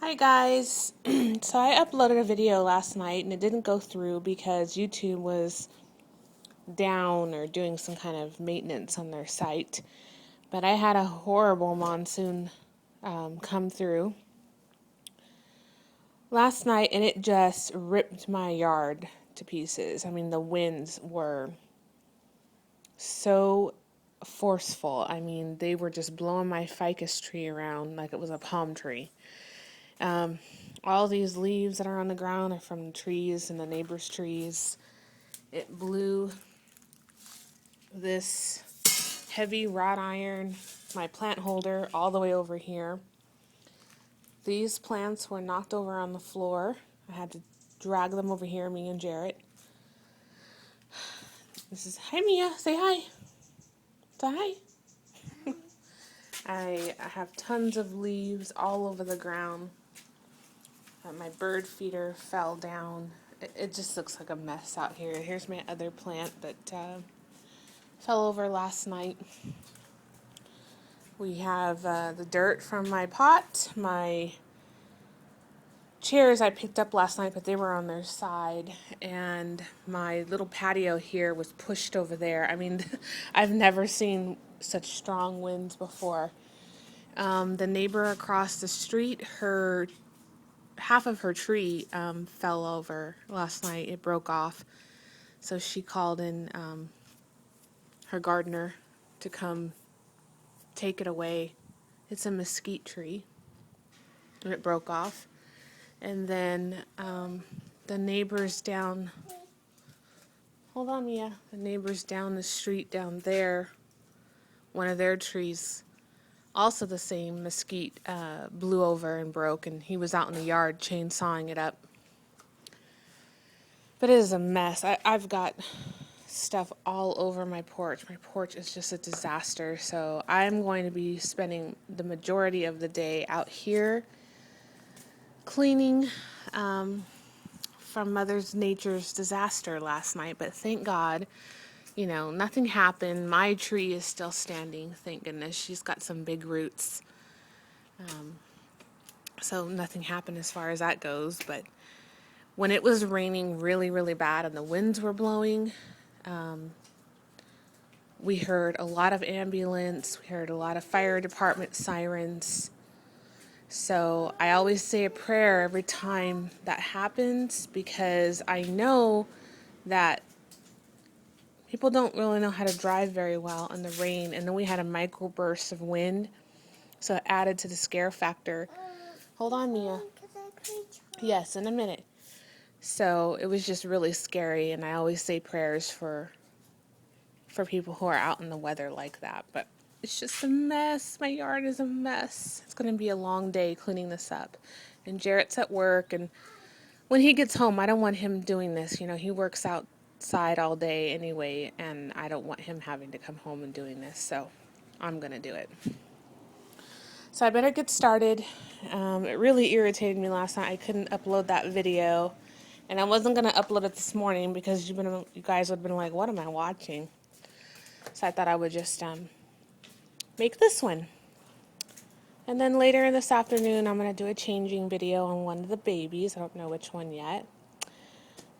Hi guys. So I uploaded a video last night and it didn't go through because YouTube was down or doing some kind of maintenance on their site. But I had a horrible monsoon come through last night and it just ripped my yard to pieces. I mean, the winds were so forceful. I mean, they were just blowing my ficus tree around like it was a palm tree. All these leaves that are on the ground are from the trees and the neighbors' trees. It blew this heavy wrought iron, my plant holder, all the way over here. These plants were knocked over on the floor. I had to drag them over here, me and Jarrett. This is, hi Mia, say hi. Say hi. I have tons of leaves all over the ground. My bird feeder fell down. It just looks like a mess out here. Here's my other plant that fell over last night. We have the dirt from my pot. My chairs I picked up last night, but they were on their side. And my little patio here was pushed over there. I mean, I've never seen such strong winds before. The neighbor across the street, half of her tree fell over last night. It broke off. So she called in her gardener to come take it away. It's a mesquite tree. And it broke off. And then the neighbors down, hold on Mia, the neighbors down the street down there, one of their trees, also the same mesquite, blew over and broke, and he was out in the yard chainsawing it up. But it is a mess. I've got stuff all over my porch. My porch is just a disaster. So I'm going to be spending the majority of the day out here cleaning from Mother Nature's disaster last night. But thank God, nothing happened. My tree is still standing. Thank goodness. She's got some big roots. So nothing happened as far as that goes. But when it was raining really, really bad and the winds were blowing, we heard a lot of ambulance. We heard a lot of fire department sirens. So I always say a prayer every time that happens because I know that people don't really know how to drive very well in the rain. And then we had a microburst of wind, so it added to the scare factor. Hold on, Mia. Yes, in a minute. So it was just really scary, and I always say prayers for people who are out in the weather like that. But it's just a mess. My yard is a mess. It's going to be a long day cleaning this up. And Jarrett's at work, and when he gets home, I don't want him doing this. He works outside all day anyway, and I don't want him having to come home and doing this. So I'm going to do it. So I better get started. It really irritated me last night. I couldn't upload that video. And I wasn't going to upload it this morning because you guys would have been like, what am I watching? So I thought I would just make this one. And then later in this afternoon, I'm going to do a changing video on one of the babies. I don't know which one yet.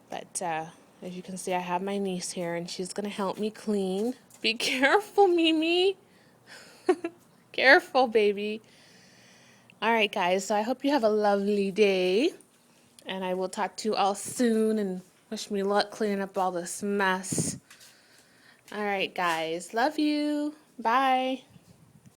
But as you can see, I have my niece here, and she's going to help me clean. Be careful, Mimi. Careful, baby. All right, guys. So I hope you have a lovely day. And I will talk to you all soon, and wish me luck cleaning up all this mess. All right, guys. Love you. Bye.